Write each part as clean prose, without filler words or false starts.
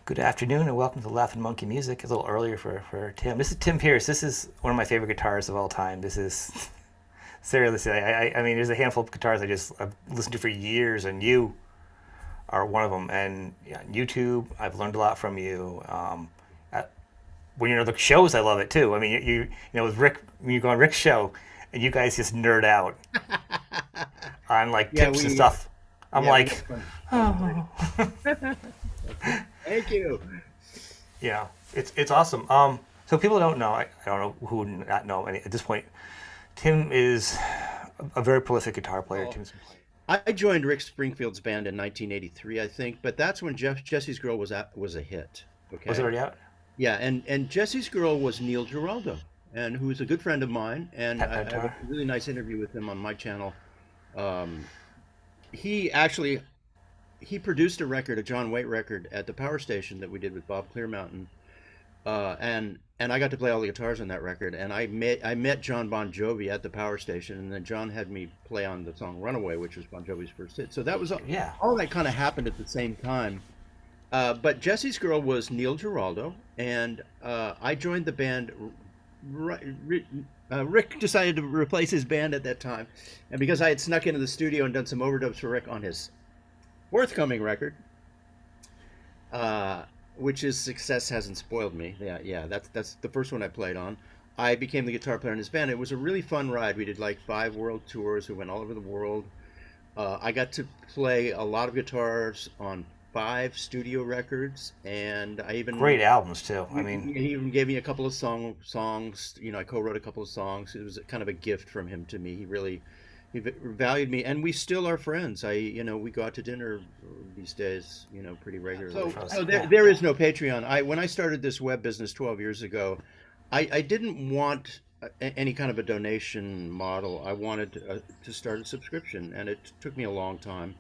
Good afternoon and welcome to Laughing Monkey Music. A little earlier for Tim. This is Tim Pierce. This is one of my favorite guitarists of all time. This is seriously. I mean, there's a handful of guitars I've listened to for years, and you are one of them. And yeah, YouTube, I've learned a lot from you. When you're on the shows, I love it too. I mean, you know with Rick, when you go on Rick's show, and you guys just nerd out on like Yeah, tips and we stuff. I'm yeah we have like, fun together. oh. Thank you. Yeah, it's awesome. So people don't know. I don't know who would not know any, at this point. Tim is a very prolific guitar player. Oh, Tim's I joined Rick Springfield's band in 1983, I think, but that's when Jesse's Girl was a hit. was it Okay, already out? yeah, and Jesse's Girl was Neil Giraldo, and who's a good friend of mine, and Pat I have a guitar. really nice interview with him on my channel. Um, he actually he produced a record, a John Waite record, at the Power Station that we did with Bob Clearmountain, and I got to play all the guitars on that record. And I met John Bon Jovi at the Power Station, and then John had me play on the song "Runaway," which was Bon Jovi's first hit. So that was Yeah, all that kind of happened at the same time. But Jesse's Girl was Neil Giraldo, and I joined the band. Rick decided to replace his band at that time, and because I had snuck into the studio and done some overdubs for Rick on his forthcoming record, uh, which is Success Hasn't Spoiled Me. Yeah, yeah, that's the first one I played on. I became the guitar player in his band. It was a really fun ride. We did like 5 world tours. We went all over the world. I got to play a lot of guitars on 5 studio records, and I great even albums too. I he mean, he even gave me a couple of songs. I co-wrote a couple of songs. It was kind of a gift from him to me. He really valued me, and we still are friends. We go out to dinner these days, pretty good regularly. for us. So there, Yeah, there is no Patreon. When I started this web business 12 years ago, I didn't want any kind of a donation model. I wanted to start a subscription, and it took me a long time.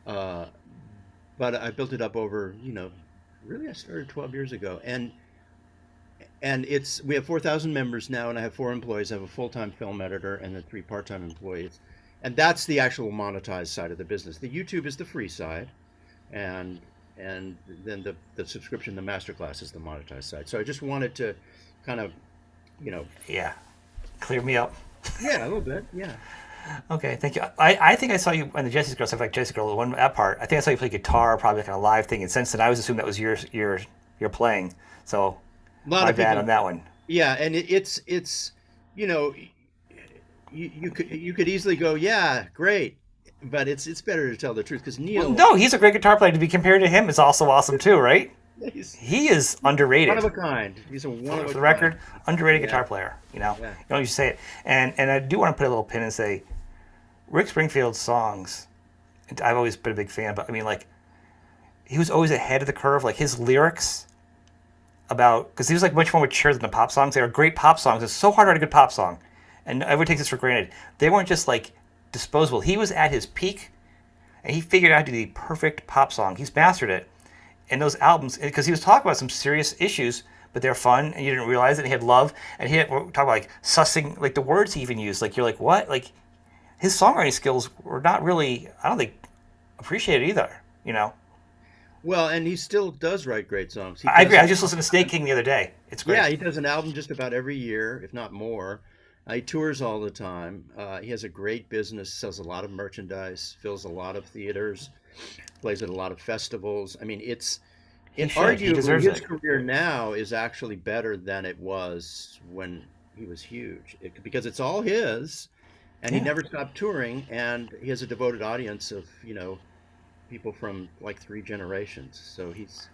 Uh, but I built it up over, really I started 12 years ago, and we have 4,000 members now, and I have 4 employees. I have a full-time film editor and then 3 part-time employees, and that's the actual monetized side of the business. The YouTube is the free side, and and then the subscription, the masterclass, is the monetized side. So I just wanted to kind of, you know, yeah. Clear me up. yeah, a little bit, yeah. Okay, thank you. I think I saw you on the Jesse's Girl stuff, like Jesse's Girl, the one that part. I think I saw you play guitar, probably like on a live thing. And since then, I was assuming that was your playing. So A lot my of bad people, on that one. yeah, and it's you know, you could easily go, yeah, great, but it's better to tell the truth because Well, Neil, no, he's a great guitar player. To be compared to him is also awesome too, right? he's He is one of underrated. a kind. He's a one of For a the kind. record, underrated Yeah, guitar player. yeah. You know, you say it, and I do want to put a little pin and say, Rick Springfield's songs. And I've always been a big fan, but I mean, like, he was always ahead of the curve. Like his lyrics about, because he was like much more mature than the pop songs. They were great pop songs. It's so hard to write a good pop song, and everyone takes this for granted. They weren't just like disposable. He was at his peak, and he figured out to do the perfect pop song. He's mastered it. And those albums, because he was talking about some serious issues, but they're fun, and you didn't realize it. And he had love, and he had, we're talking about like sussing, like the words he even used. Like you're like, what? Like his songwriting skills were not really, I don't think, appreciated either. You know, Well, and he still does write great songs. He I does agree. I an just listened to Snake King the other day. It's Yeah, great. he does an album just about every year, if not more. He tours all the time. He has a great business, sells a lot of merchandise, fills a lot of theaters, plays at a lot of festivals. I mean, He should. He arguably deserves his it. career now is actually better than it was when he was huge, because it's all his, and he Yeah. never stopped touring, and he has a devoted audience of, people from like 3 generations. So he's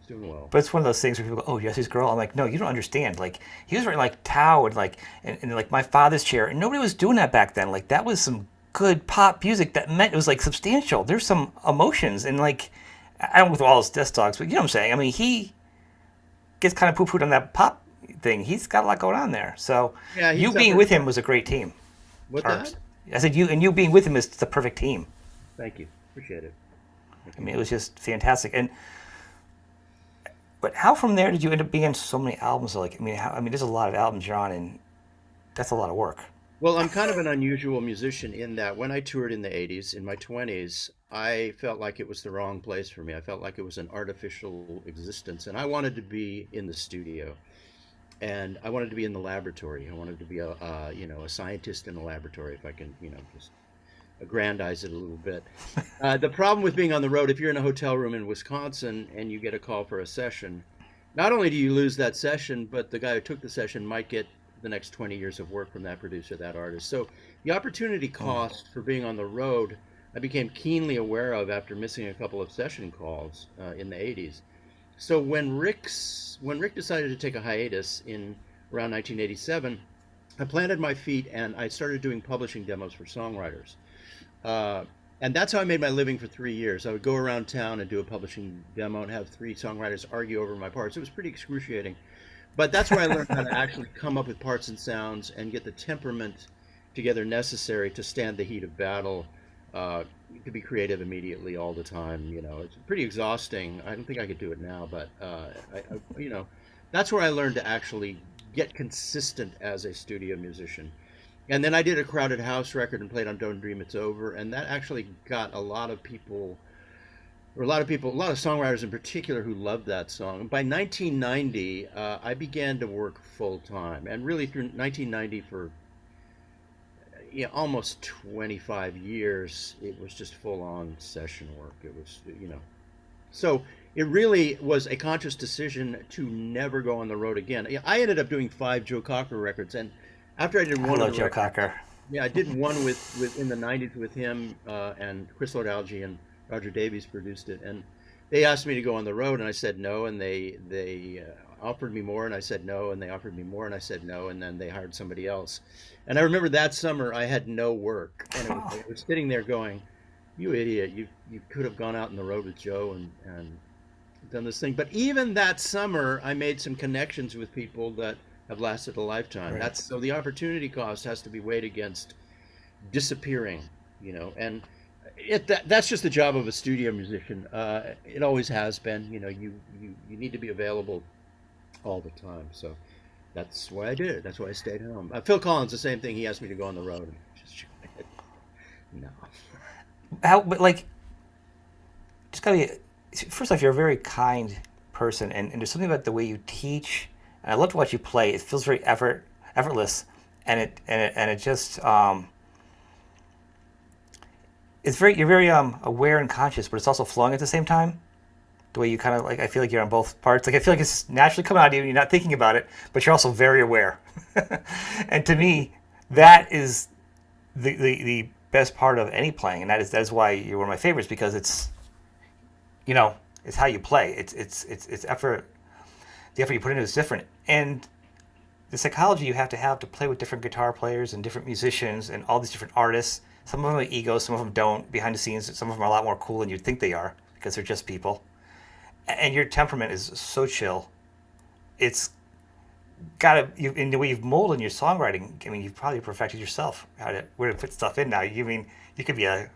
doing well. But it's one of those things where people go, "Oh, Jesse's Girl." I'm like, "No, you don't understand." Like he was writing like Tao and like and like My Father's Chair, and nobody was doing that back then. Like that was some good pop music that meant it was like substantial. There's some emotions and like I don't with all his death talks, but you know what I'm saying. I mean, he gets kind of poo-pooed on that pop thing. He's got a lot going on there. So Yeah, he you being with suffered. him was a great team. What Or that? I said you being with him is the perfect team. Thank you. Appreciate it. Thank I you. mean, it was just fantastic. And but how from there did you end up being on so many albums? Like, I mean, there's a lot of albums you're on, and that's a lot of work. Well, I'm kind of an unusual musician in that when I toured in the 80s, in my 20s, I felt like it was the wrong place for me. I felt like it was an artificial existence, and I wanted to be in the studio, and I wanted to be in the laboratory. I wanted to be a scientist in a laboratory, if I can, just aggrandize it a little bit. The problem with being on the road, if you're in a hotel room in Wisconsin and you get a call for a session, not only do you lose that session, but the guy who took the session might get the next 20 years of work from that producer, that artist. So the opportunity Mm. cost for being on the road, I became keenly aware of after missing a couple of session calls in the 80s. So when Rick decided to take a hiatus in around 1987, I planted my feet and I started doing publishing demos for songwriters. Uh, and that's how I made my living for 3 years. I would go around town and do a publishing demo and have three songwriters argue over my parts. It was pretty excruciating. But that's where I learned how to actually come up with parts and sounds and get the temperament together necessary to stand the heat of battle, to be creative immediately all the time. It's pretty exhausting. I don't think I could do it now, but that's where I learned to actually get consistent as a studio musician. And then I did a Crowded House record and played on Don't Dream It's Over, and that actually got a lot of people, or a lot of songwriters in particular, who loved that song. By 1990, I began to work full time, and really through 1990 for almost 25 years, it was just full on session work. It was, so it really was a conscious decision to never go on the road again. Yeah, I ended up doing five Joe Cocker records, and after I did I one of love the Joe records, Cocker. yeah, I did one with in the '90s with him, and Chris Lord-Alge and Roger Davies produced it, and they asked me to go on the road, and I said no, and they offered me more, and I said no, and they offered me more, and I said no, and then they hired somebody else. And I remember that summer I had no work, and I was sitting there going, "You idiot! You could have gone out on the road with Joe and done this thing." But even that summer, I made some connections with people that have lasted a lifetime. Right. That's so the opportunity cost has to be weighed against disappearing, and that's just the job of a studio musician. It always has been. You need to be available all the time. So that's why I did it. That's why I stayed home. Phil Collins, the same thing. He asked me to go on the road. Just no. How, but like, just gotta be. First off, you're a very kind person, and there's something about the way you teach. And I love to watch you play. It feels very effortless, and it just it's very you're very aware and conscious, but it's also flowing at the same time. The way you kind of like, I feel like you're on both parts. Like I feel like it's naturally coming out of you. You're not thinking about it, but you're also very aware. And to me, that is the best part of any playing, and that is why you're one of my favorites because you know it's how you play. It's effort. The effort you put into it is different, and the psychology you have to play with different guitar players and different musicians and all these different artists. Some of them have egos, some of them don't. Behind the scenes, some of them are a lot more cool than you'd think they are because they're just people. And your temperament is so chill. It's in the way you've molded your songwriting. I mean, you've probably perfected yourself where to put stuff in now. You could be a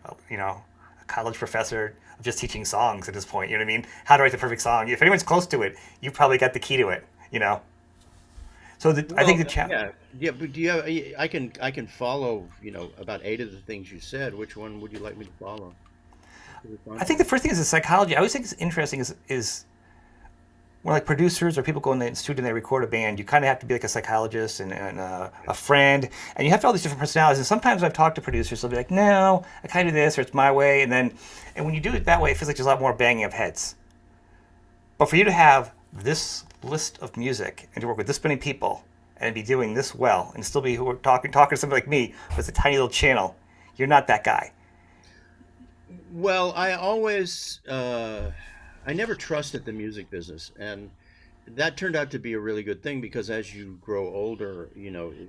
college professor of just teaching songs at this point. You know what I mean? How to write the perfect song. If anyone's close to it, you probably got the key to it. You know. So I think Well, the challenge. yeah, yeah. But do you have? I can follow. About eight of the things you said. Which one would you like me to follow? To I respond think to? the first thing is the psychology. I always think it's interesting is when like producers or people go in the studio and they record a band, you kind of have to be like a psychologist and a friend, and you have all these different personalities. And sometimes I've talked to producers, they'll be like, "No, I kind of do this, or it's my way." And when you do it that way, it feels like there's a lot more banging of heads. But for you to have this list of music and to work with this many people and be doing this well and still be who are talking to somebody like me with a tiny little channel, you're not that guy. Well, I never trusted the music business, and that turned out to be a really good thing because as you grow older,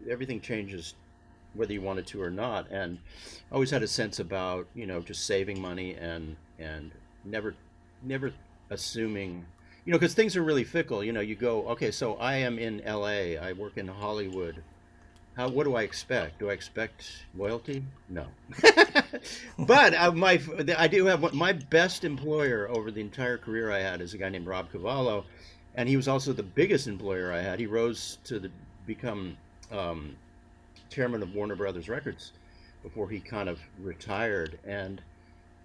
everything changes whether you wanted to or not. And I always had a sense about, just saving money and never, never assuming, because things are really fickle. You go, okay, so I am in LA, I work in Hollywood. What do I expect? Do I expect loyalty? No. But I do have my best employer over the entire career I had is a guy named Rob Cavallo, and he was also the biggest employer I had. He rose to become um, chairman of Warner Brothers Records before he kind of retired. And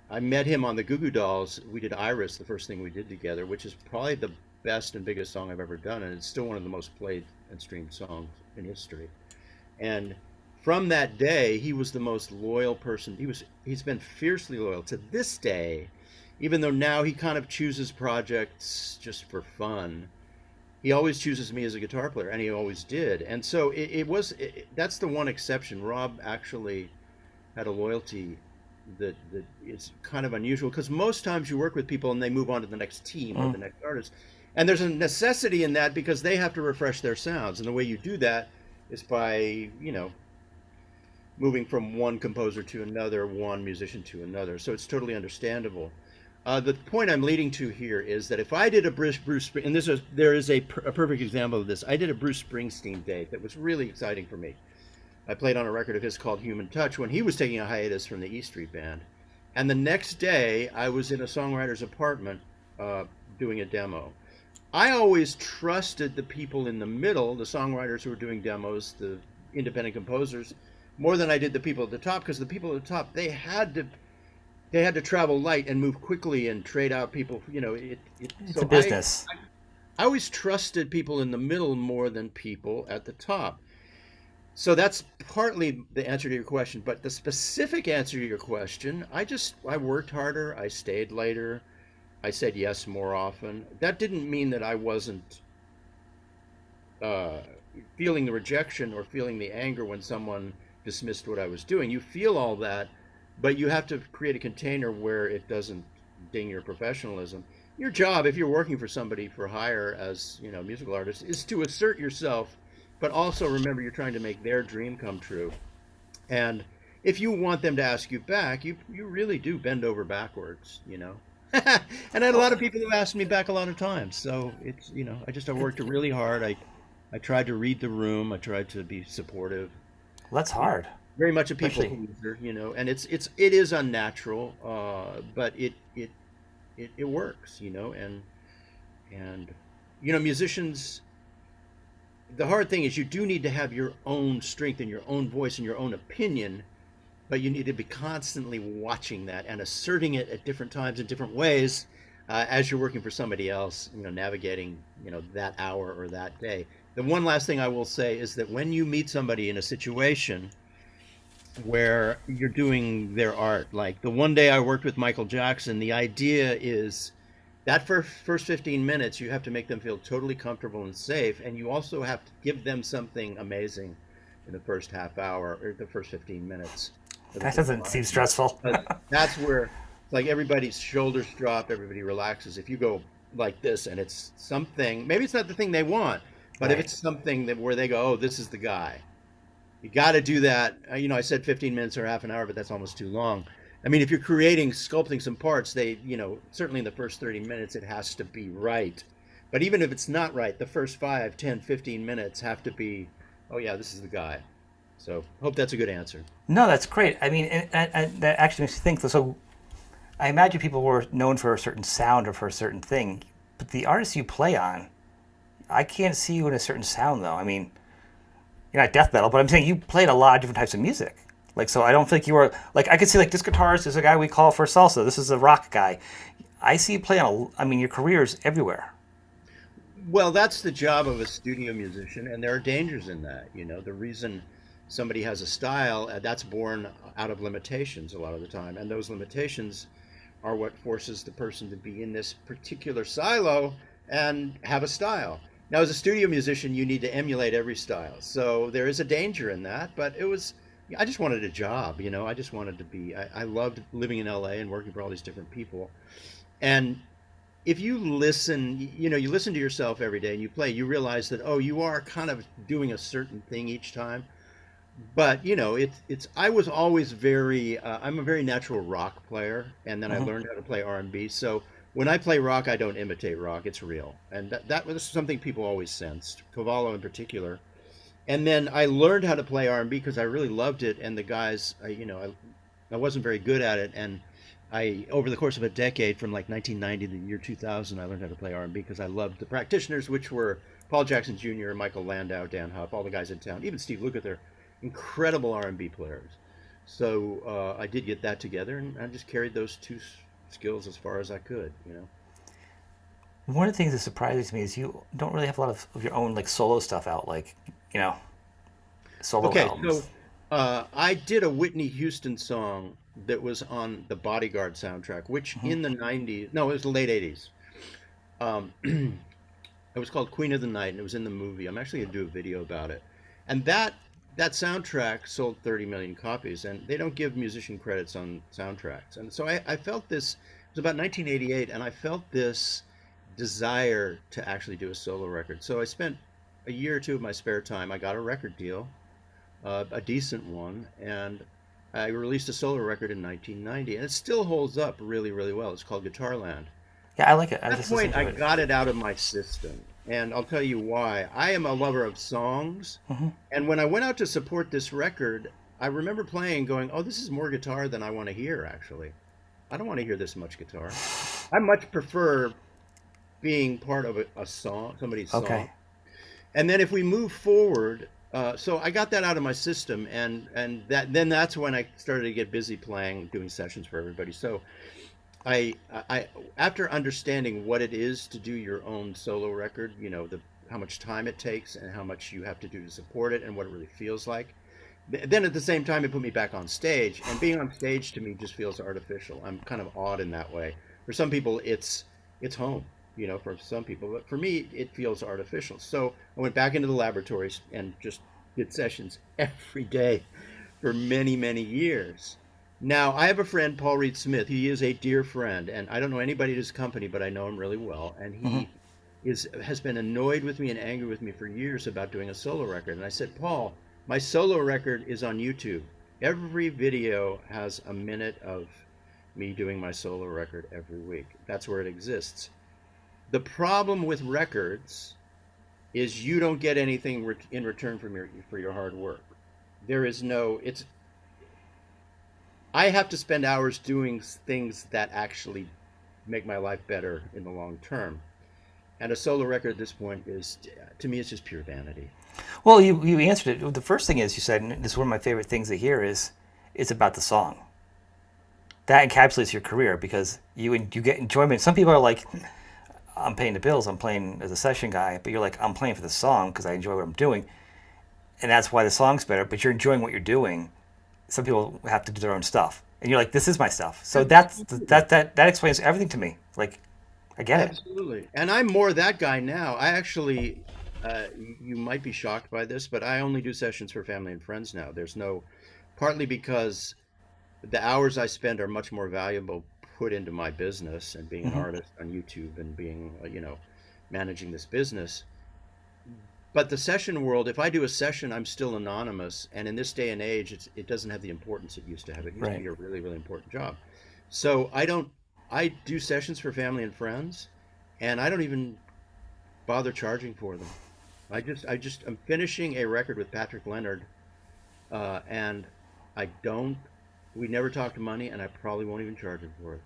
I met him on the Goo Goo Dolls. We did Iris, the first thing we did together, which is probably the best and biggest song I've ever done, and it's still one of the most played and streamed songs in history. And from that day, he was the most loyal person. He's been fiercely loyal to this day, even though now he kind of chooses projects just for fun. He always chooses me as a guitar player, and he always did. And so that's the one exception. Rob actually had a loyalty that is kind of unusual, because most times you work with people and they move on to the next team or the next artist. And there's a necessity in that because they have to refresh their sounds. And the way you do that is by, moving from one composer to another, one musician to another. So it's totally understandable. The point I'm leading to here is that if I did a and there is a perfect example of this. I did a Bruce Springsteen date that was really exciting for me. I played on a record of his called Human Touch when he was taking a hiatus from the E Street Band. And the next day, I was in a songwriter's apartment doing a demo. I always trusted the people in the middle, the songwriters who were doing demos, the independent composers, more than I did the people at the top, because the people at the top, they had to travel light and move quickly and trade out people. It's a business. I always trusted people in the middle more than people at the top. So that's partly the answer to your question, but the specific answer to your question, I worked harder, I stayed later, I said yes more often. That didn't mean that I wasn't feeling the rejection or feeling the anger when someone dismissed what I was doing. You feel all that, but you have to create a container where it doesn't ding your professionalism. Your job, if you're working for somebody for hire as, musical artist, is to assert yourself, but also remember you're trying to make their dream come true. And if you want them to ask you back, you really do bend over backwards, And I had a lot of people who asked me back a lot of times. So it's, I worked really hard. I tried to read the room. I tried to be supportive. Well, that's hard. Very much a people pleaser, and it is unnatural, but it works, and musicians. The hard thing is you do need to have your own strength and your own voice and your own opinion, but you need to be constantly watching that and asserting it at different times in different ways as you're working for somebody else, navigating, that hour or that day. The one last thing I will say is that when you meet somebody in a situation where you're doing their art, like the one day I worked with Michael Jackson, the idea is that for first 15 minutes, you have to make them feel totally comfortable and safe. And you also have to give them something amazing in the first half hour or the first 15 minutes. That doesn't seem stressful. That's where like everybody's shoulders drop, everybody relaxes. If you go like this and it's something, maybe it's not the thing they want, but if it's something where they go, oh, this is the guy. You got to do that. I said 15 minutes or half an hour, but that's almost too long. I mean, if you're sculpting some parts, certainly in the first 30 minutes, it has to be right. But even if it's not right, the first 5, 10, 15 minutes have to be, oh yeah, this is the guy. So hope that's a good answer. No, that's great. I mean, and that actually makes me think. So I imagine people were known for a certain sound or for a certain thing, but the artists you play on, I can't see you in a certain sound though. I mean, you're not death metal, but I'm saying you played a lot of different types of music. Like, so I don't think you were, like, I could see, like, this guitarist is a guy we call for salsa. This is a rock guy. I see you play your career's everywhere. Well, that's the job of a studio musician, and there are dangers in that. The reason somebody has a style, that's born out of limitations a lot of the time. And those limitations are what forces the person to be in this particular silo and have a style. Now, as a studio musician, you need to emulate every style. So there is a danger in that, but I just wanted a job, I just wanted to be, I loved living in LA and working for all these different people. And if you listen, you listen to yourself every day and you play, you realize that, oh, you are kind of doing a certain thing each time. But, I was always I'm a very natural rock player. And then I learned how to play R&B. So when I play rock, I don't imitate rock. It's real. And that was something people always sensed, Cavallo in particular. And then I learned how to play R&B because I really loved it. And the guys, I wasn't very good at it. And over the course of a decade, from like 1990 to the year 2000, I learned how to play R&B because I loved the practitioners, which were Paul Jackson Jr., Michael Landau, Dan Huff, all the guys in town, even Steve Lukather. incredible R&B players. So I did get that together, and I just carried those two skills as far as I could. You know. One of the things that surprises me is you don't really have a lot of your own like solo stuff out, like you know, solo Okay, albums. so I did a Whitney Houston song that was on the Bodyguard soundtrack, which Hmm. in the 90s, no, it was the late 80s. It was called Queen of the Night, and it was in the movie. I'm actually going to do a video about it. And that soundtrack sold 30 million copies, and they don't give musician credits on soundtracks. And so I felt this, it was about 1988, and I felt this desire to actually do a solo record. So I spent a year or two of my spare time. I got a record deal, a decent one, and I released a solo record in 1990, and it still holds up really, really well. It's called Guitarland. Yeah, I like it. I was At that just listening point, I to it. got it out of my system, and I'll tell you why. I am a lover of songs, Hmm. and when I went out to support this record, I remember playing, going, "Oh, this is more guitar than I want to hear, actually. I don't want to hear this much guitar. I much prefer being part of a song, somebody's song." Okay. And then if we move forward, so I got that out of my system, and that's when I started to get busy playing, doing sessions for everybody. So I after understanding what it is to do your own solo record, you know, the how much time it takes and how much you have to do to support it and what it really feels like. Then at the same time, it put me back on stage, and being on stage to me just feels artificial. I'm kind of odd in that way. For some people, it's home, you know, for some people, but for me, it feels artificial. So I went back into the laboratories and just did sessions every day for many, many years. Now, I have a friend, Paul Reed Smith. He is a dear friend, and I don't know anybody at his company, but I know him really well. And Hmm. he has been annoyed with me and angry with me for years about doing a solo record. And I said, Paul, my solo record is on YouTube. Every video has a minute of me doing my solo record every week. That's where it exists. The problem with records is you don't get anything in return from your for your hard work. There is no it's I have to spend hours doing things that actually make my life better in the long term. And a solo record at this point is, to me, it's just pure vanity. Well, you answered it. The first thing is you said, and this is one of my favorite things to hear is it's about the song. That encapsulates your career because you get enjoyment. Some people are like, I'm paying the bills. I'm playing as a session guy, but you're like, I'm playing for the song because I enjoy what I'm doing, and that's why the song's better. But you're enjoying what you're doing. Some people have to do their own stuff, and you're like, this is my stuff. So Absolutely. that explains everything to me. Like, I get it. Absolutely. And I'm more that guy now. I actually, you might be shocked by this, but I only do sessions for family and friends now. There's no, partly because the hours I spend are much more valuable put into my business and being an Hmm. artist on YouTube and being, managing this business. But the session world, if I do a session, I'm still anonymous. And in this day and age, it doesn't have the importance it used to have. It used to Right. be a really, really important job. So I do sessions for family and friends, and I don't even bother charging for them. I'm finishing a record with Patrick Leonard, and I don't, we never talked money, and I probably won't even charge him for it.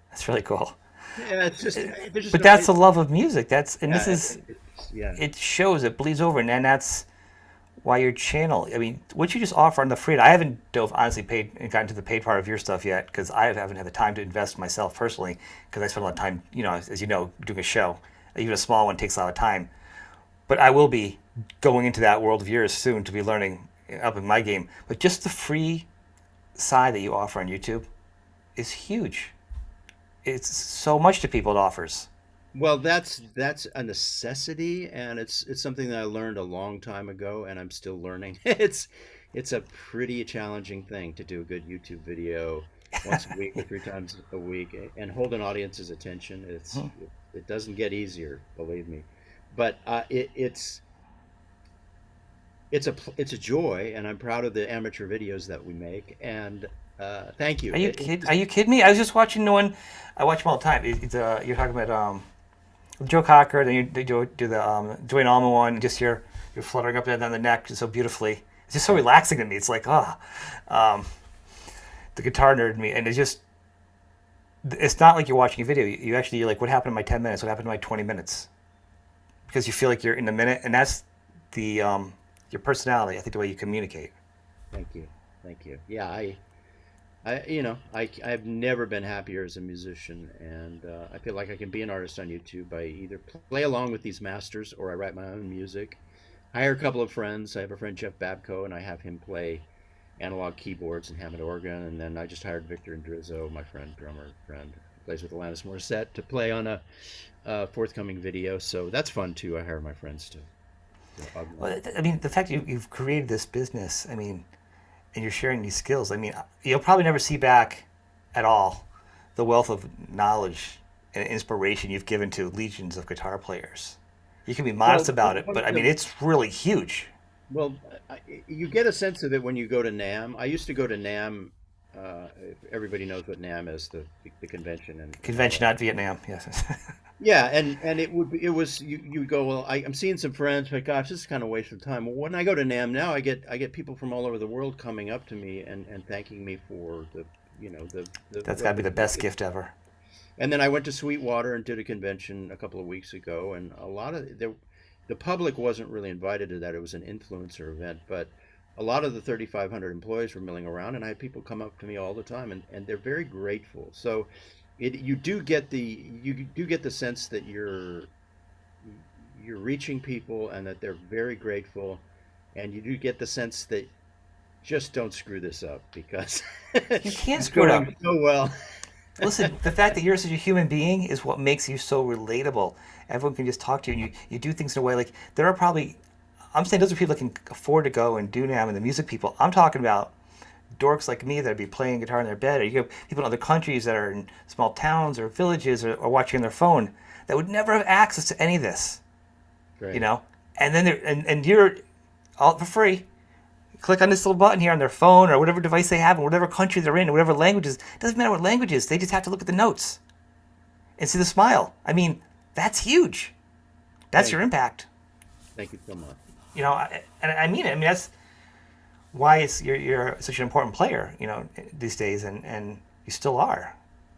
That's really cool. Yeah, it's just, there's just But no, that's the love of music. That's and this yeah, is yeah. it shows it bleeds over, and then that's why your channel. I mean, what you just offer on the free. I haven't dove honestly paid and gotten to the paid part of your stuff yet because I haven't had the time to invest myself personally because I spend a lot of time, as you know, doing a show. Even a small one takes a lot of time. But I will be going into that world of yours soon to be learning up in my game. But just the free side that you offer on YouTube is huge. It's so much to people it offers. Well, that's a necessity, and it's something that I learned a long time ago, and I'm still learning. It's a pretty challenging thing to do a good YouTube video once a week or three times a week and hold an audience's attention. It doesn't get easier, believe me, but it's a joy, and I'm proud of the amateur videos that we make. And thank you. Are you kidding me? I was just watching the one. I watch them all the time. You're talking about Joe Cocker. Then you do the Dwayne Allman one. And just you're fluttering up and down the neck just so beautifully. It's just so Yeah. relaxing to me. It's like um, the guitar nerd in me, and it's not like you're watching a video. You're like, what happened in my 10 minutes? What happened in my 20 minutes? Because you feel like you're in the minute, and that's the your personality. I think the way you communicate. Thank you. Thank you. Yeah, I've never been happier as a musician, and I feel like I can be an artist on YouTube. I either play along with these masters or I write my own music. Hire a couple of friends. I have a friend, Jeff Babco, and I have him play analog keyboards and Hammond organ. And then I just hired Victor Indrizzo, my friend, drummer friend, who plays with Alanis Morissette, to play on a forthcoming video. So that's fun too. I hire my friends to augment. Well, I mean, the fact that you've created this business, I mean, and you're sharing these skills, I mean, you'll probably never see back at all the wealth of knowledge and inspiration you've given to legions of guitar players. You can be modest Well, about it, one but of I mean, the it's really huge. Well, you get a sense of it when you go to NAM. I used to go to NAM. If everybody knows what NAM is, the convention in Convention, LA. not Vietnam. Yes. Yeah, and it was you go, well, I'm seeing some friends, but gosh, this is kind of a waste of time. Well, when I go to NAM now, I get people from all over the world coming up to me and thanking me for the the That's got what to be the best gift ever. and then I went to Sweetwater and did a convention a couple of weeks ago, and a lot of the public wasn't really invited to that. It was an influencer event, but a lot of the 3,500 employees were milling around, and I had people come up to me all the time, and they're very grateful. So, you do get the sense that you're reaching people, and that they're very grateful, and you do get the sense that just don't screw this up because You can't it's screw it up. going so well. Listen, the fact that you're such a human being is what makes you so relatable. Everyone can just talk to you, and you do things in a way like there are probably. I'm saying those are people that can afford to go and do now, and the music people. I'm talking about dorks like me that'd be playing guitar in their bed, or you have people in other countries that are in small towns or villages or watching on their phone that would never have access to any of this, you Great. know. And then and you're all for free. Click on this little button here on their phone or whatever device they have in whatever country they're in, or whatever languages. It doesn't matter what languages. They just have to look at the notes and see the smile. I mean, that's huge. That's Thank your impact. Thank you so much. And I mean it. I mean that's why you're such an important player. These days, and you still are.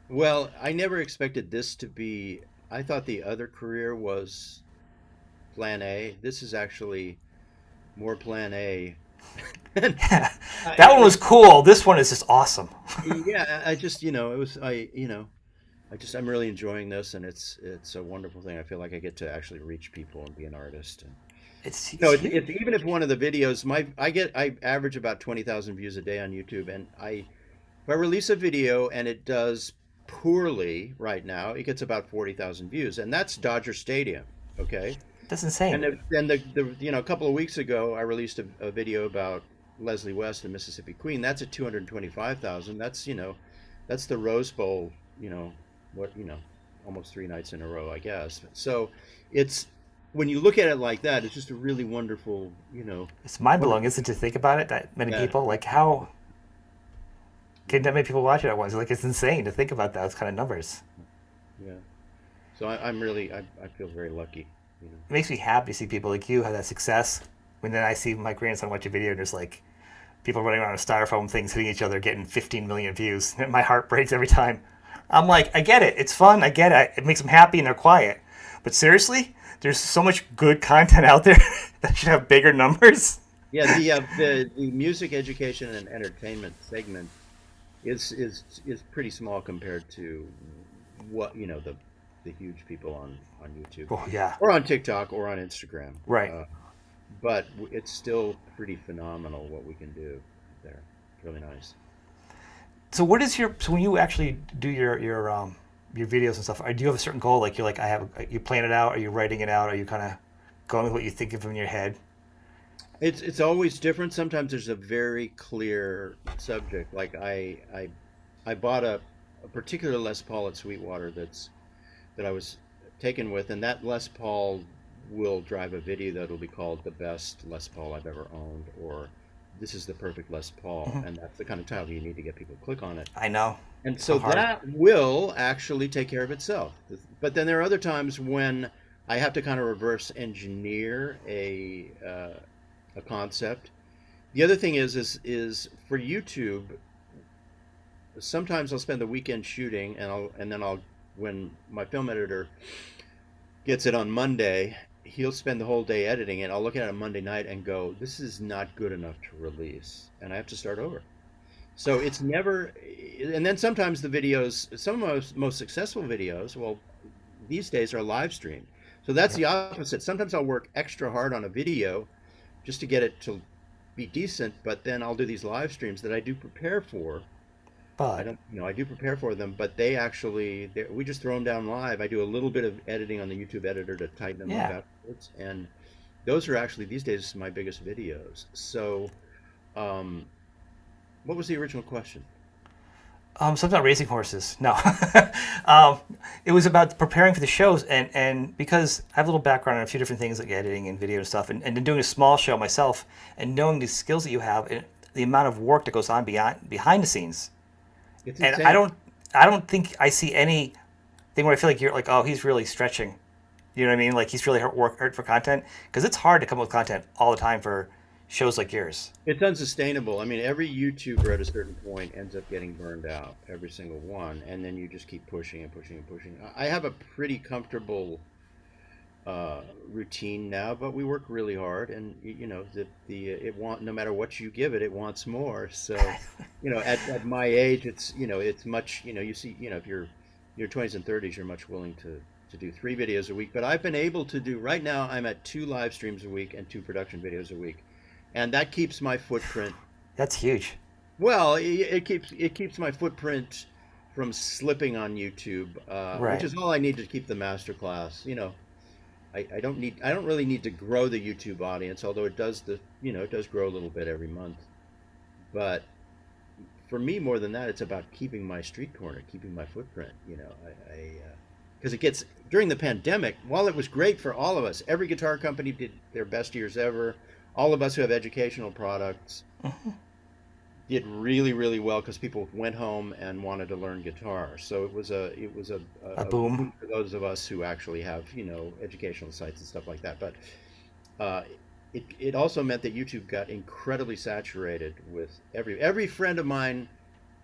Well, I never expected this to be. I thought the other career was plan A. This is actually more plan A. And That one I, was cool. This one is just awesome. yeah, I just, it was, I'm really enjoying this, and it's a wonderful thing. I feel like I get to actually reach people and be an artist. And It's it's huge. even if one of the videos, I average about 20,000 views a day on YouTube, and if I release a video and it does poorly right now, it gets about 40,000 views, and that's Dodger Stadium. Okay. That's insane. Then a couple of weeks ago, I released a video about Leslie West and Mississippi Queen. That's at 225,000. That's the Rose Bowl. What almost three nights in a row, I guess. So it's when you look at it like that, it's just a really wonderful. It's mind blowing, Wonderful. isn't it, to think about it? That many Yeah, people, like how can that many people watch it at once? Like it's insane to think about those kind of numbers. yeah. So I'm really I feel very lucky. You know. It makes me happy to see people like you have that success. When then I see my grandson watch a video and there's like people running around with styrofoam things hitting each other, getting 15 million views. My heart breaks every time. I'm like, I get it. It's fun. I get it. It makes them happy and they're quiet. But seriously, there's so much good content out there that should have bigger numbers. Yeah, the music education and entertainment segment is pretty small compared to what the huge people on YouTube Oh yeah, or on TikTok or on Instagram. right. Uh, but it's still pretty phenomenal what we can do there. It's really nice. So what is so when you actually do your videos and stuff? Do you have a certain goal? Like you're like I have. You plan it out? Are you writing it out? Are you kind of going with what you think of in your head? It's always different. Sometimes there's a very clear subject. Like I bought a particular Les Paul at Sweetwater that I was taken with, and that Les Paul will drive a video that'll be called "The Best Les Paul I've Ever Owned," or "This is the Perfect Les Paul," Mhm. and that's the kind of title you need to get people to click on it. I know. And So so hard. that will actually take care of itself. But then there are other times when I have to kind of reverse engineer a concept. The other thing is for YouTube, sometimes I'll spend the weekend shooting, and then I'll when my film editor gets it on Monday, he'll spend the whole day editing, and I'll look at it on Monday night and go, "This is not good enough to release," and I have to start over. So it's never, and then sometimes the videos, some of my most successful videos, well, these days are live streamed. So that's Yeah. the opposite. Sometimes I'll work extra hard on a video just to get it to be decent, but then I'll do these live streams that I do prepare for. I But don't, I do prepare for them, but they actually, we just throw them down live. I do a little bit of editing on the YouTube editor to tighten them up yeah. afterwards, and those are actually these days my biggest videos. So, um, what was the original question? Something about racing horses. No, um, it was about preparing for the shows, and because I have a little background on a few different things like editing and video and stuff, and then doing a small show myself, and knowing the skills that you have and the amount of work that goes on behind the scenes, It's and insane. I don't think I see anything where I feel like you're like, oh, he's really stretching. You know what I mean? Like he's really hurt for content because it's hard to come up with content all the time for shows like yours. It's unsustainable. I mean, every YouTuber at a certain point ends up getting burned out, every single one, and then you just keep pushing and pushing and pushing. I have a pretty comfortable routine now, but we work really hard, and the it want no matter what you give it, it wants more. So, at my age, it's much, you see, if you're your 20s and 30s, you're much willing to do 3 videos a week. But I've been able to do right now. I'm at 2 live streams a week and 2 production videos a week, and that keeps my footprint. That's huge. Well, it keeps my footprint from slipping on YouTube, which Right. is all I need to keep the masterclass. I don't really need to grow the YouTube audience, although it does grow a little bit every month. But for me, more than that, it's about keeping my street corner, keeping my footprint. Because it gets during the pandemic, while it was great for all of us, every guitar company did their best years ever. All of us who have educational products did really, really well because people went home and wanted to learn guitar. So A a boom. boon for those of us who actually have educational sites and stuff like that. But uh, it also meant that YouTube got incredibly saturated with every friend of mine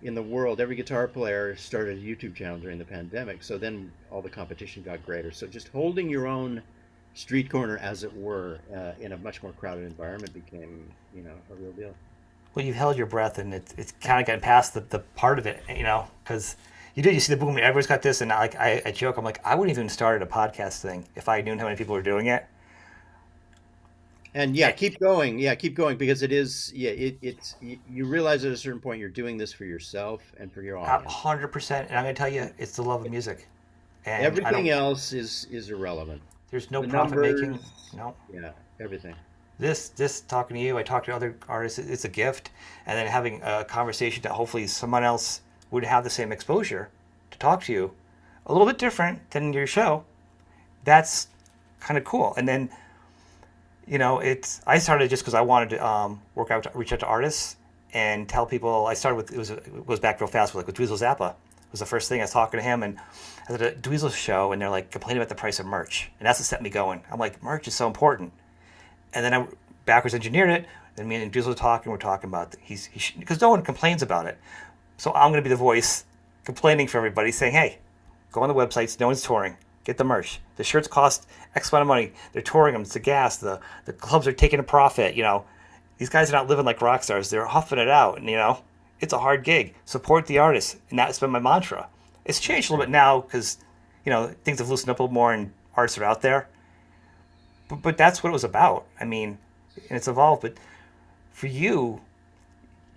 in the world, every guitar player started a YouTube channel during the pandemic. So then all the competition got greater. So just holding your own street corner, as it were, in a much more crowded environment became, a real deal. Well, you've held your breath, and it's kind of gotten past the part of it, because you see the boom, and everybody's got this, and like I joke, I'm like, I wouldn't even started a podcast thing if I knew how many people were doing it. And yeah, keep going. Yeah, keep going because it is. Yeah, you realize at a certain point you're doing this for yourself and for your A audience. 100%, and I'm gonna tell you, it's the love of music, and I Everything don't. else is irrelevant. There's no The profit making. numbers, No. yeah, everything. This talking to you, I talk to other artists. It's a gift, and then having a conversation that hopefully someone else would have the same exposure to talk to you, a little bit different than your show. That's kind of cool. And then it's I started just because I wanted to reach out to artists and tell people. I started with it was back real fast with Dweezil Zappa was the first thing. I was talking to him, and I was at a Dweezil show, and they're like complaining about the price of merch, and that's what set me going. I'm like, merch is so important. And then I backwards engineered it. Then me and Dweezil were talking. We're talking about because no one complains about it. So I'm going to be the voice complaining for everybody, saying, hey, go on the websites. No one's touring. Get the merch. The shirts cost X amount of money. They're touring them. It's the gas. The clubs are taking a profit. These guys are not living like rock stars. They're huffing it out. And, it's a hard gig. Support the artist. And that's been my mantra. It's changed a little bit now because, things have loosened up a little more and artists are out there. But that's what it was about. I mean, and it's evolved. But for you,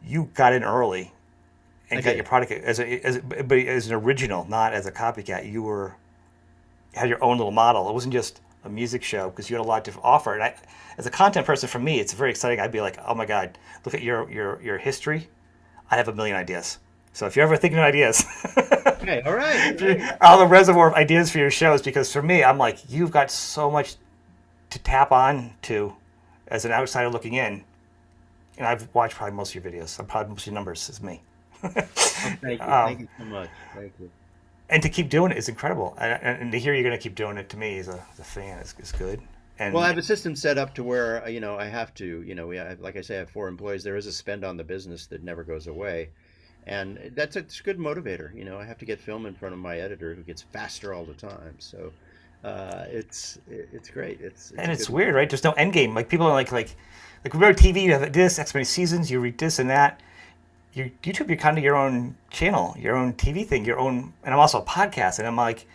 you got in early I and got your did. product but as an original, not as a copycat. You had your own little model. It wasn't just a music show because you had a lot to offer. And as a content person, for me, it's very exciting. I'd be like, oh my god, look at your history. I have a million ideas. So if you're ever thinking of ideas, Okay, all right, all right. I'll have a reservoir of ideas for your shows because for me, I'm like, you've got so much to tap on to as an outsider looking in. And I've watched probably most of your videos. I'm probably most of your numbers is me. Oh, thank um, you so much, thank you. and to keep doing it is incredible. And to hear you're going to keep doing it to me as a fan is good. Well, I And have a system set up to where I have to. Like I say, I have 4 employees. There is a spend on the business that never goes away, and it's a good motivator. I have to get film in front of my editor, who gets faster all the time. So It's great. It's And a it's good. weird, right? There's no end game. Like people are like remember TV, you have this X many seasons, you read this and that. You YouTube, you're kind of your own channel, your own TV thing, your own. And I'm also a podcast, and I'm like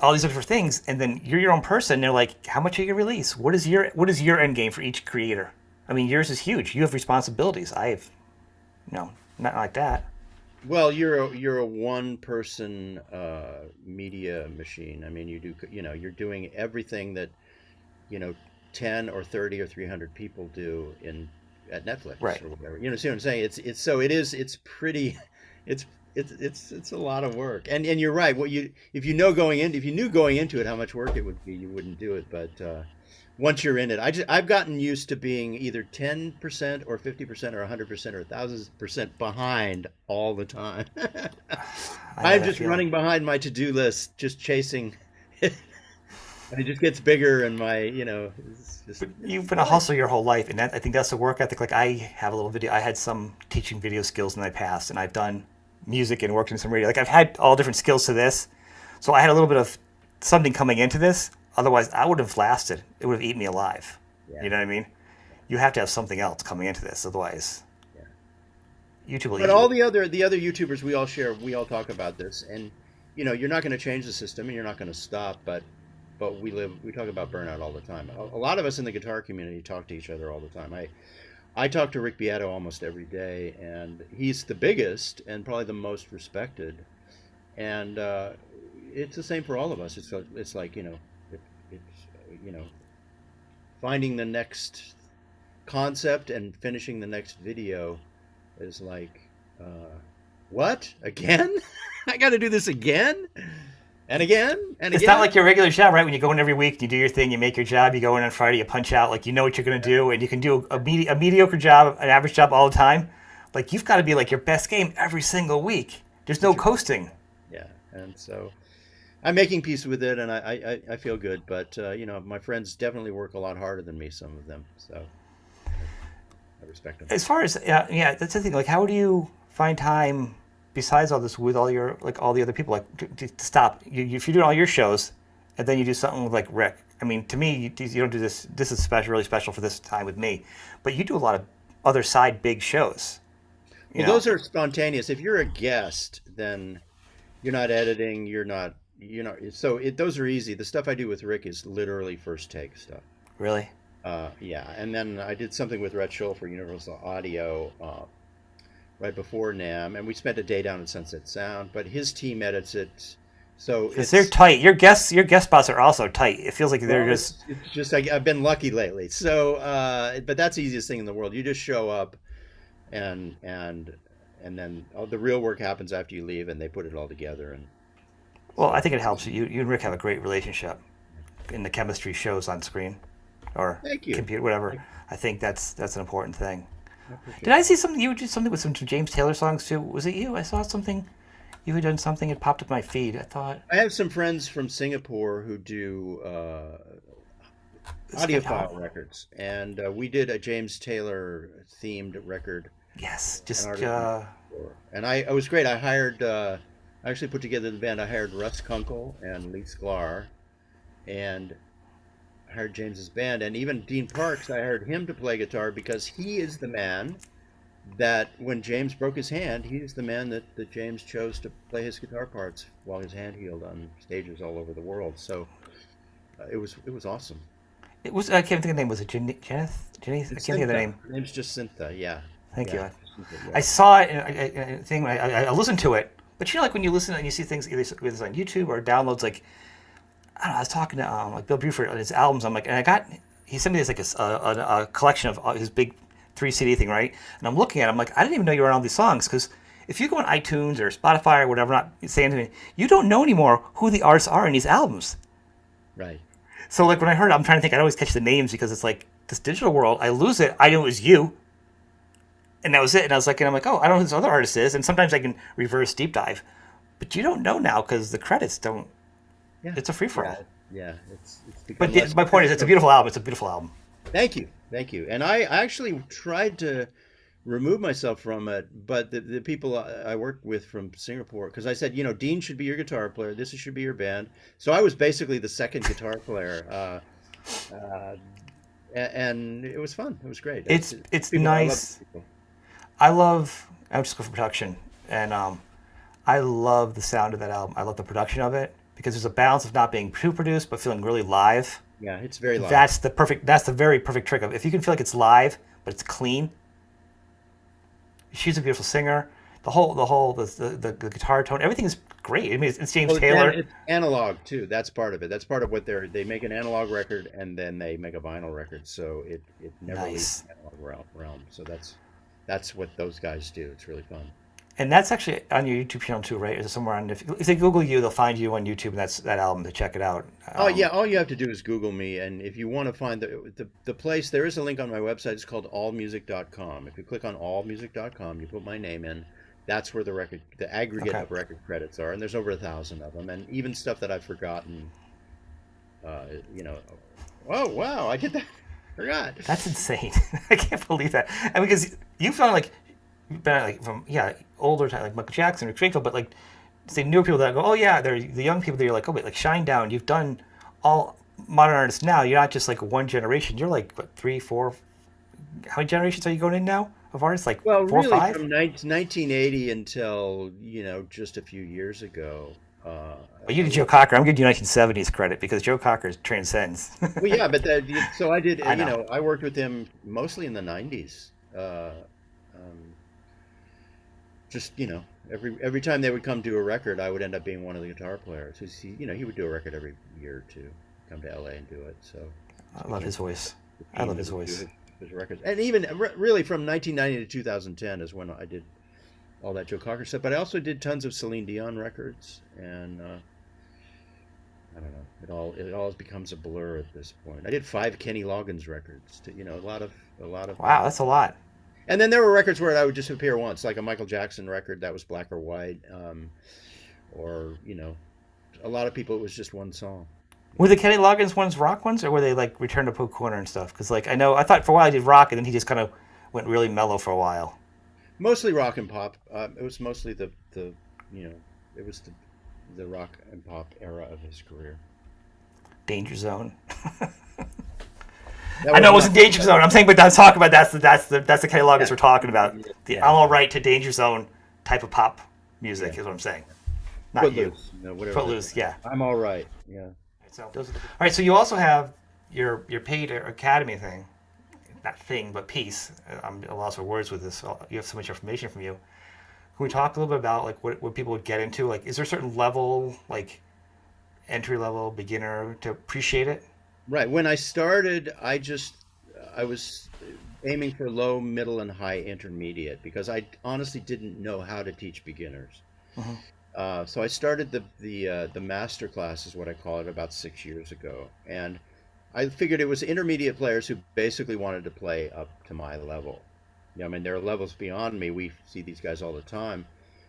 all these different things, and then you're your own person. And they're like, how much are you gonna release? What is your end game for each creator? I mean, yours is huge. You have responsibilities. I have, not like that. Well, you're a one person media machine. I mean, you're doing everything that you know 10 or 30 or 300 people do in at Netflix Right. or whatever. See what I'm saying? It's pretty it's it's a lot of work. And you're right. What you if you knew going into it how much work it would be, you wouldn't do it. But once you're in it, I've gotten used to being either 10% or 50% or 100% or 1,000% behind all the time. I know I'm that just feeling. running behind my to-do list, just chasing. And it just gets bigger, and it's You've been a fun. hustler your whole life, and I think that's the work ethic. Like I have a little video. I had some teaching video skills in my past, and I've done music and worked in some radio. Like I've had all different skills to this, so I had a little bit of something coming into this. Otherwise, I would have lasted. It would have eaten me alive. Yeah, You know what I mean? You have to have something else coming into this. Otherwise, yeah. YouTube will But eat you. all the other YouTubers we all talk about this, and you're not going to change the system, and you're not going to stop, but we talk about burnout all the time. A lot of us in the guitar community talk to each other all the time. I talk to Rick Beato almost every day, and he's the biggest and probably the most respected. And it's the same for all of us. It's like it's finding the next concept and finishing the next video is like, uh, what again? I got to do this again and again and It's not again. like your regular job, right? When you go in every week, you do your thing, you make your job, you go in on Friday, you punch out, like you know what you're going to do, and you can do a mediocre job, an average job all the time. Like you've got to be like your best game every single week. There's no Put your coasting. Yeah, and so I'm making peace with it, and I feel good. But my friends definitely work a lot harder than me. Some of them, so I, I respect them. As far as yeah, that's the thing. Like, how do you find time besides all this with all your like all the other people? Like, to stop. If you're doing all your shows, and then you do something with like Rick. I mean, to me, you don't do this. This is special, really special for this time with me. But you do a lot of other side big shows. You Well, know, those are spontaneous. If you're a guest, then you're not editing. Those are easy. The stuff I do with Rick is literally first take stuff. really. Yeah, and then I did something with Rhett Schull for Universal Audio right before NAM, and we spent a day down at Sunset Sound. But his team edits it, so Because they're it's tight. Your guest spots are also tight. It feels like they're well, just it's just I've been lucky lately. So, but that's the easiest thing in the world. You just show up, and and and then the real work happens after you leave, and they put it all together. And well. I so, think it helps. You and Rick have a great relationship, and the chemistry shows on screen or thank you. computer, whatever. Thank I think that's an important thing. I Did appreciate I that. see something? You did something with some James Taylor songs too. Was it you? I saw something. You had done something. It popped up my feed. I thought I have some friends from Singapore who do this guy. audiophile records, and we did a James Taylor themed record. Yes, An just artist from Singapore. And it was great. I actually put together the band. I hired Russ Kunkel and Lee Sklar, and I hired James's band, and even Dean Parks. I hired him to play guitar because he is the man that when James broke his hand, he's the man that James chose to play his guitar parts while his hand healed on stages all over the world. So it was awesome. it was. I can't think of the name. Was it Jenneth? Jenny? I can't It's think of the Cynthia. name. Her name's just Cynthia. Yeah, Thank yeah, you. Cynthia, I yeah. saw it in a thing. I listened to it, but like when you listen and you see things either it's on YouTube or downloads, like I don't know. I was talking to like Bill Buford on his albums. I'm like, and he sent me this like a collection of his big 3 CD thing, right? And I'm looking at it, I'm like, I didn't even know you were on all these songs because if you go on iTunes or Spotify or whatever, not saying anything, you don't know anymore who the artists are in these albums. Right. So like when I heard it, I'm trying to think, I always catch the names because it's like this digital world, I lose it. I knew it was you. And that was it. And I was like, I don't know who this other artist is. And sometimes I can reverse deep dive. But you don't know now because the credits don't, Yeah. it's a free for all. Yeah. Yeah. It's But become less. my point is, it's a beautiful album. It's a beautiful album. Thank you. Thank you. And I actually tried to remove myself from it. But the people I worked with from Singapore, because I said, Dean should be your guitar player. This should be your band. So I was basically the second guitar player. Uh, and it was fun. It was great. It's People, I love these nice. people. I'm just going for production, and I love the sound of that album. I love the production of it because there's a balance of not being too produced but feeling really live. Yeah, it's very live. That's the very perfect trick of if you can feel like it's live but it's clean. She's a beautiful singer. The guitar tone, everything is great. I mean, it's James Well, Taylor. it's analog too. That's part of it. That's part of what they make an analog record and then they make a vinyl record. So it never leaves Nice. the analog realm. So that's what those guys do. It's really fun. And that's actually on your YouTube channel too, right? Is it somewhere on? If they Google you, they'll find you on YouTube, and that's that album to check it out. Oh yeah, all you have to do is Google me, and if you want to find the place, there is a link on my website. It's called allmusic.com. If you click on allmusic.com, you put my name in. That's where the aggregate Okay, of record credits are, and there's over 1,000 of them, and even stuff that I've forgotten. You know, oh wow, I did that. Forgot. that's insane. I can't believe that. And because you sound like you've been like from older time like Michael Jackson or Springfield, but like say newer people that go, oh yeah, they're the young people that you're like, oh wait, like Shine Down. You've done all modern artists now. You're not just like one generation. You're like what, three, four. How many generations are you going in now of artists? Like Well, four or really, five? from 1980 until just a few years ago. Well, you I did Joe worked. Cocker. I'm giving you 1970s credit because Joe Cocker transcends. Well, yeah, but so I did. I know. I worked with him mostly in the 90s. Um, just every time they would come do a record, I would end up being one of the guitar players. He would do a record every year or two, come to LA and do it. So I it was love his voice. the I team love that his would do voice. his records, and even really from 1990 to 2010 is when I did all that Joe Cocker stuff. But I also did tons of Celine Dion records, and I don't know. It all becomes a blur at this point. I did 5 Kenny Loggins records. A lot of. Wow, that's a lot. And then there were records where I would just appear once, like a Michael Jackson record that was black or white, or a lot of people it was just one song. You Were the know, Kenny Loggins ones rock ones, or were they like Return to Pooh Corner and stuff? Because like I thought for a while I did rock, and then he just kind of went really mellow for a while. mostly rock and pop. It was mostly the you know it was the rock and pop era of his career. Danger Zone. That I was know it not. wasn't Danger Zone. I'm saying, but that's talking about that's the Kenny Loggins Yeah, we're talking about. The yeah. I'm all right to Danger Zone type of pop music Yeah. is what I'm saying. Not you. Footloose, whatever. Footloose, yeah. I'm all right. Yeah. So all right. So you also have your paid academy thing, not thing, but piece. I'm at a loss for words with this. You have so much information from you. Can we talk a little bit about like what people would get into? Like, is there a certain level, like entry level, beginner, to appreciate it? Right. When I started, I was aiming for low, middle, and high intermediate because I honestly didn't know how to teach beginners. Hmm. So I started the master class is what I call it about 6 years ago, and I figured it was intermediate players who basically wanted to play up to my level. I mean, there are levels beyond me. We see these guys all the time,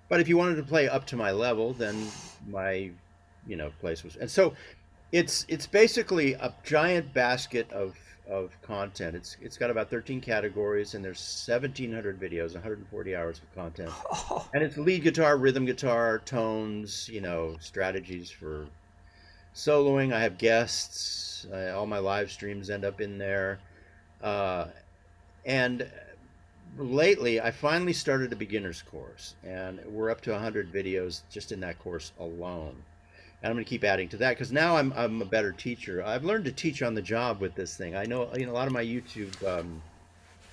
but if you wanted to play up to my level, then my place was. And so it's basically a giant basket of content. It's got about 13 categories, and there's 1,700 videos, 140 hours of content. Oh, And it's lead guitar, rhythm guitar, tones, strategies for soloing. I have guests. All my live streams end up in there. Uh, and lately, I finally started a beginner's course, and we're up to 100 videos just in that course alone. And I'm going to keep adding to that because now I'm a better teacher. I've learned to teach on the job with this thing. I know a lot of my YouTube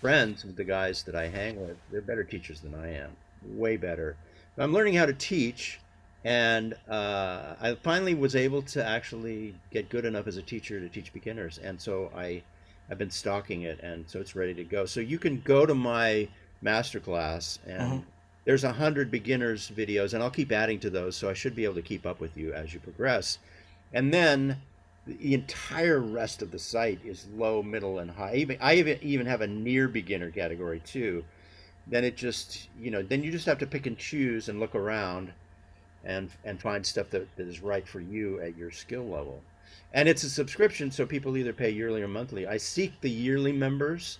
friends, the guys that I hang with, they're better teachers than I am, way better. But I'm learning how to teach, and I finally was able to actually get good enough as a teacher to teach beginners, and so I've been stocking it, and so it's ready to go. So you can go to my masterclass, hmm. and there's 100 beginners videos, and I'll keep adding to those, so I should be able to keep up with you as you progress. And then the entire rest of the site is low, middle, and high. I even have a near beginner category too. Then then you just have to pick and choose and look around and find stuff that is right for you at your skill level. And it's a subscription, so people either pay yearly or monthly. I seek the yearly members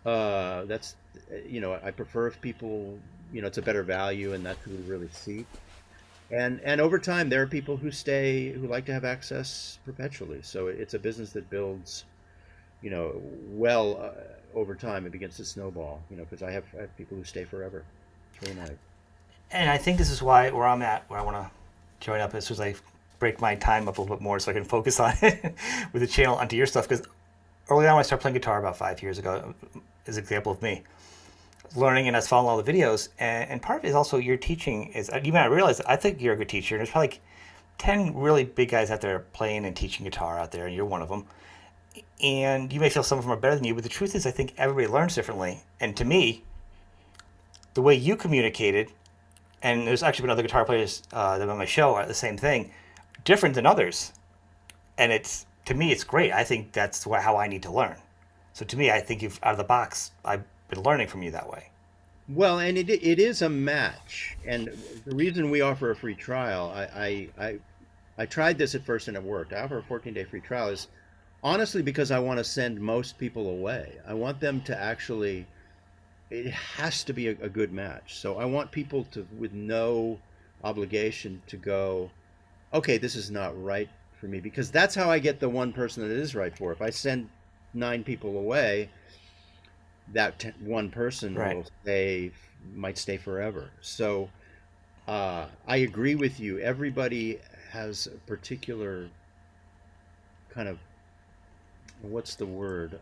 That's, I prefer if people, it's a better value, and that's who we really seek. And over time, there are people who stay who like to have access perpetually. So it's a business that builds, well, over time. It begins to snowball. Because I have people who stay forever. It's really nice. And I think this is why where I'm at, where I want to join up, is as I break my time up a little bit more so I can focus on it with the channel onto your stuff. Because early on, when I started playing guitar about 5 years ago, is an example of me learning, and I was following all the videos. And part of it is also your teaching is, you might not realize, I think you're a good teacher. And there's probably like 10 really big guys out there playing and teaching guitar out there, and you're one of them. And you may feel some of them are better than you, but the truth is, I think everybody learns differently. And to me, the way you communicated, and there's actually been other guitar players that are on my show are the same thing, different than others. And it's, to me, it's great. I think that's how I need to learn. So to me, I think you've out of the box, I've been learning from you that way. Well, and it is a match, and the reason we offer a free trial, I tried this at first and it worked. I offer a 14-day free trial is honestly because I want to send most people away. I want them to actually, it has to be a good match. So I want people to, with no obligation, to go, okay, this is not right for me, because that's how I get the one person that it is right for. If I send 9 people away, that one person Right. will stay, might stay forever. So I agree with you. Everybody has a particular kind of, what's the word?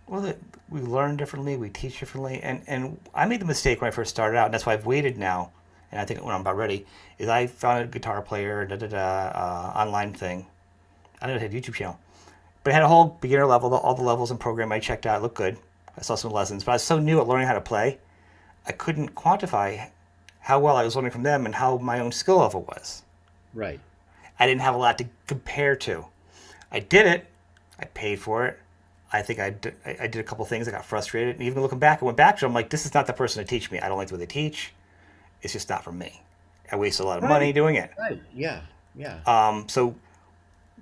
Well, we learn differently, we teach differently, and I made the mistake when I first started out, and that's why I've waited now. And I think when I'm about ready, is I found a guitar player, online thing. I didn't have a YouTube channel, but it had a whole beginner level, all the levels and program I checked out looked good. I saw some lessons, but I was so new at learning how to play, I couldn't quantify how well I was learning from them and how my own skill level was. Right. I didn't have a lot to compare to. I did it. I paid for it. I think I did a couple things. I got frustrated. And even looking back, I went back to them. I'm like, this is not the person to teach me. I don't like the way they teach. It's just not for me. I wasted a lot of money Right. doing it. Right. Yeah. Yeah. So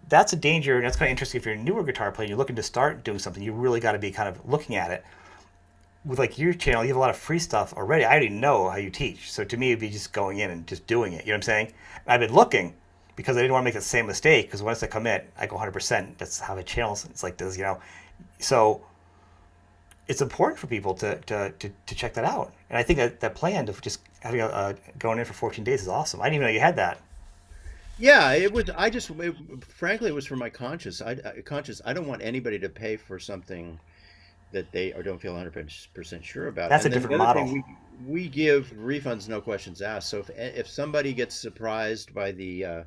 that's a danger. And that's kind of interesting if you're a newer guitar player, you're looking to start doing something, you really got to be kind of looking at it. With like your channel, you have a lot of free stuff already. I already know how you teach. So to me, it'd be just going in and just doing it. You know what I'm saying? I've been looking because I didn't want to make the same mistake. Because once I commit, I go 100%. That's how the channels. It's like this, you know. So it's important for people to check that out. And I think that plan of just having going in for 14 days is awesome. I didn't even know you had that. Yeah, it was. Frankly, it was for my conscience. Conscience. I don't want anybody to pay for something that they or don't feel 100% sure about. That's a And then the different other thing, model. we give refunds, no questions asked. So if somebody gets surprised by the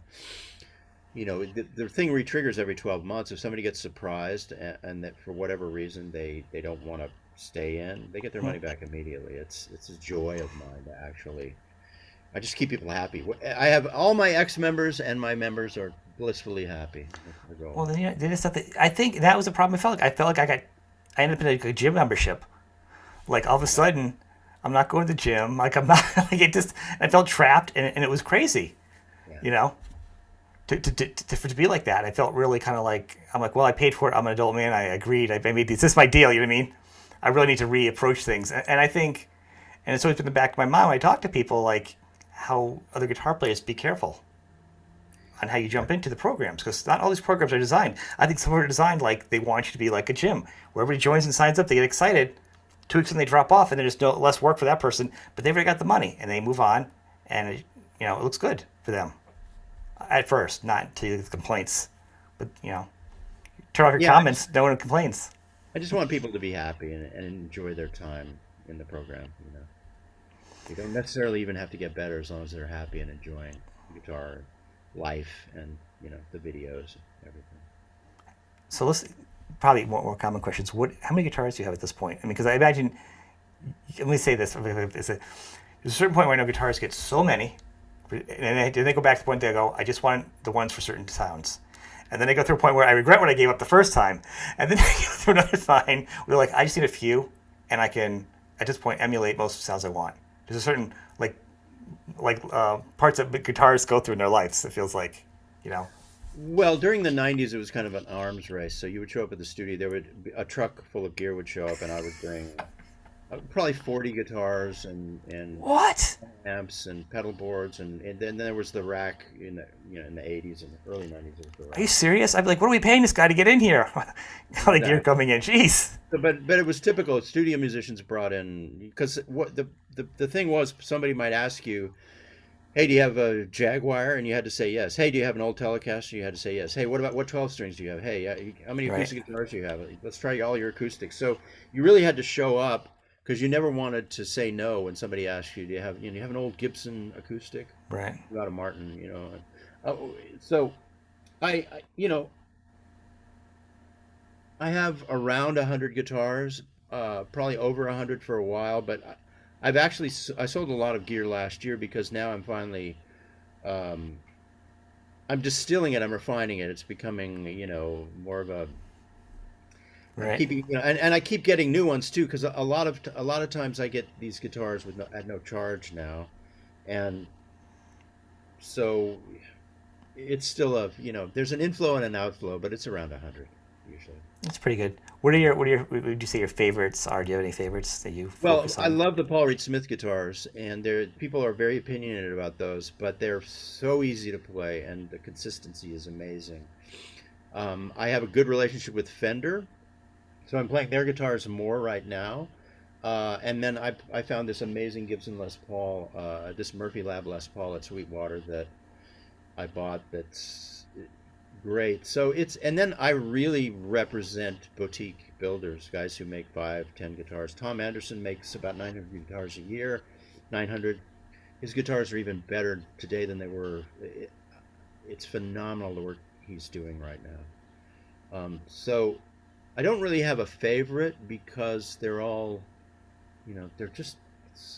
thing retriggers every 12 months. If somebody gets surprised and that for whatever reason they don't want to stay in, they get their money back immediately. It's a joy of mine to actually. I just keep people happy. I have all my ex members and my members are blissfully happy. That's the Well, goal. then, then it's not that, I think that was the problem. I ended up in a gym membership. Like all of a Yeah, sudden, I'm not going to the gym. Like I'm not. Like it just. I felt trapped, and it was crazy. yeah, You know, to be like that, I felt really kind of like I'm like, well, I paid for it. I'm an adult man. I agreed. I made this. This is my deal. You know what I mean? I really need to reapproach things, and I think, and it's always been in the back of my mind when I talk to people like how other guitar players be careful on how you yeah, jump into the programs because not all these programs are designed. I think some are designed like they want you to be like a gym where everybody joins and signs up, they get excited, 2 weeks and they drop off, and then there's no less work for that person, but they've already got the money and they move on, and it looks good for them at first, not until you get the complaints. But turn off your yeah. comments, no one complains. I just want people to be happy and enjoy their time in the program. They don't necessarily even have to get better as long as they're happy and enjoying guitar life and the videos and everything. So let's probably more common questions. How many guitars do you have at this point? I mean, because I imagine. Let me say this: there's a certain point where I know guitarists get so many, and then they go back to the point they go, I just want the ones for certain sounds. And then they go through a point where I regret what I gave up the first time. And then they go through another time where like, I just need a few, and I can, at this point, emulate most of the sounds I want. There's a certain, like parts that guitarists go through in their lives, it feels like, you know. Well, during the 90s, it was kind of an arms race. So you would show up at the studio, there would be a truck full of gear would show up, and I would bring probably 40 guitars and What? amps and pedal boards, and then there was the rack in the in the 80s and early 90s. There was the Are you rack. serious? I'd be like, what are we paying this guy to get in here? All the gear Exactly. coming in. Jeez. So, but it was typical. Studio musicians brought in because what the thing was, somebody might ask you, "Hey, do you have a Jaguar?" And you had to say yes. "Hey, do you have an old Telecaster?" You had to say yes. "Hey, what 12 strings do you have?" "Hey, how many Right. acoustic guitars do you have? Let's try all your acoustics." So you really had to show up because you never wanted to say no when somebody asked you, "Do you have an old Gibson acoustic?" Right. You got a Martin, So I I have around 100 guitars, probably over 100 for a while, but I sold a lot of gear last year because now um, I'm distilling it, I'm refining it. It's becoming, more of a I'm Right. keeping, and I keep getting new ones too because a lot of times I get these guitars at no charge now, and so it's still there's an inflow and an outflow, but it's around 100 usually. That's pretty good. What what would you say your favorites are? Do you have any favorites that you Well, focus I on? love the Paul Reed Smith guitars, and people are very opinionated about those, but they're so easy to play, and the consistency is amazing. I have a good relationship with Fender, so I'm playing their guitars more right now. And then I found this amazing Gibson Les Paul, this Murphy Lab Les Paul at Sweetwater that I bought. That's great. So and then I really represent boutique builders, guys who make 5, 10 guitars. Tom Anderson makes about 900 guitars a year. 900. His guitars are even better today than they were. It's phenomenal the work he's doing right now. So I don't really have a favorite because they're all, they're just,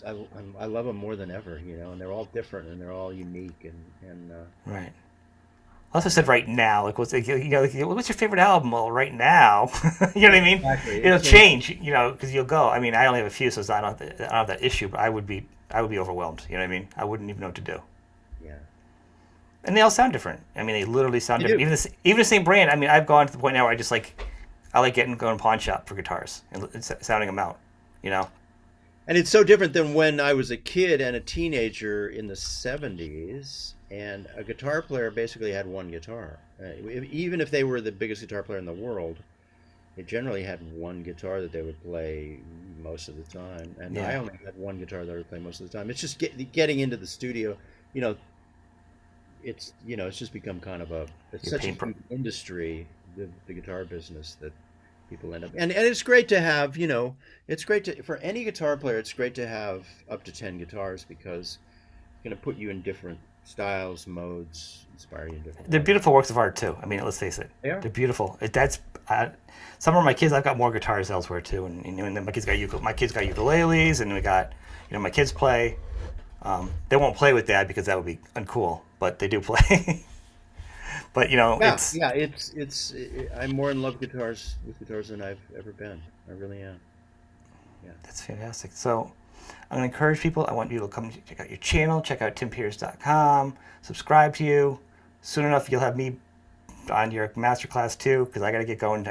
I love them more than ever, and they're all different and they're all unique and Right. I also said right now. Like, what's your favorite album? Well, right now, you know what I mean. exactly it It'll changes. change, because you'll go. I mean, I only have a few, so I don't have that issue. But I would be overwhelmed. You know what I mean? I wouldn't even know what to do. Yeah, And they all sound different. I mean, they literally sound they different. do. Even the same brand. I mean, I've gone to the point now where I like going pawn shop for guitars and sounding them out. You know. And it's so different than when I was a kid and a teenager in the 70s, and a guitar player basically had one guitar. Even if they were the biggest guitar player in the world, they generally had one guitar that they would play most of the time. And I Yeah. only had one guitar that I would play most of the time. It's just getting into the studio, you know, it's just become kind of it's Your such a paint. huge industry, the guitar business, that people end up, and it's great to have, it's great for any guitar player, it's great to have up to 10 guitars because it's going to put you in different styles, modes, inspire you in different They're ways. beautiful works of art too. I mean, let's face it, They are. they're beautiful. Uh, some of my kids, I've got more guitars elsewhere too, and then my kids got ukuleles, and we got, my kids play. They won't play with dad because that would be uncool, but they do play. But Yeah, it's yeah, I'm more in love with guitars than I've ever been. I really am. Yeah. that's fantastic. So I'm gonna encourage people. I want you to come check out your channel, check out timpierce.com, subscribe to you. Soon enough, you'll have me on your masterclass too, because I got to get going.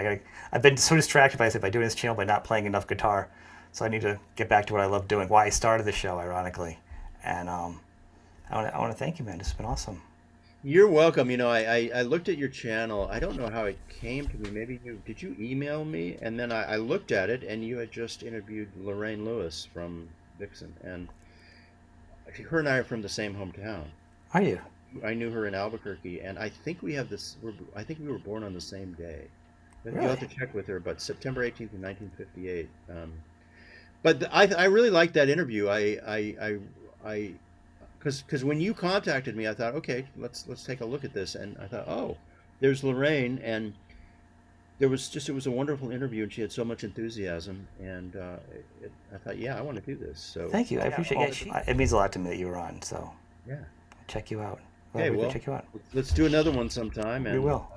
I've been so distracted by doing this channel by not playing enough guitar, so I need to get back to what I love doing. Why I started the show, ironically, and I want to thank you, man. This has been awesome. You're welcome. I looked at your channel. I don't know how it came to me. Maybe did you email me? And then I looked at it, and you had just interviewed Lorraine Lewis from Vixen, and her and I are from the same hometown. Are you? I knew her in Albuquerque, and I think we have this. I think we were born on the same day. But you'll have Really? to check with her. But September 18th, 1958. But I really liked that interview. I because when you contacted me, I thought, okay, let's take a look at this, and I thought, oh, there's Lorraine, and it was a wonderful interview, and she had so much enthusiasm, and I thought, yeah, I want to do this. So Thank you. I yeah, appreciate all it. It means a lot to me that you were on. So yeah. check you out. Well, Okay, we could well, check you out. let's do another one sometime, We and will.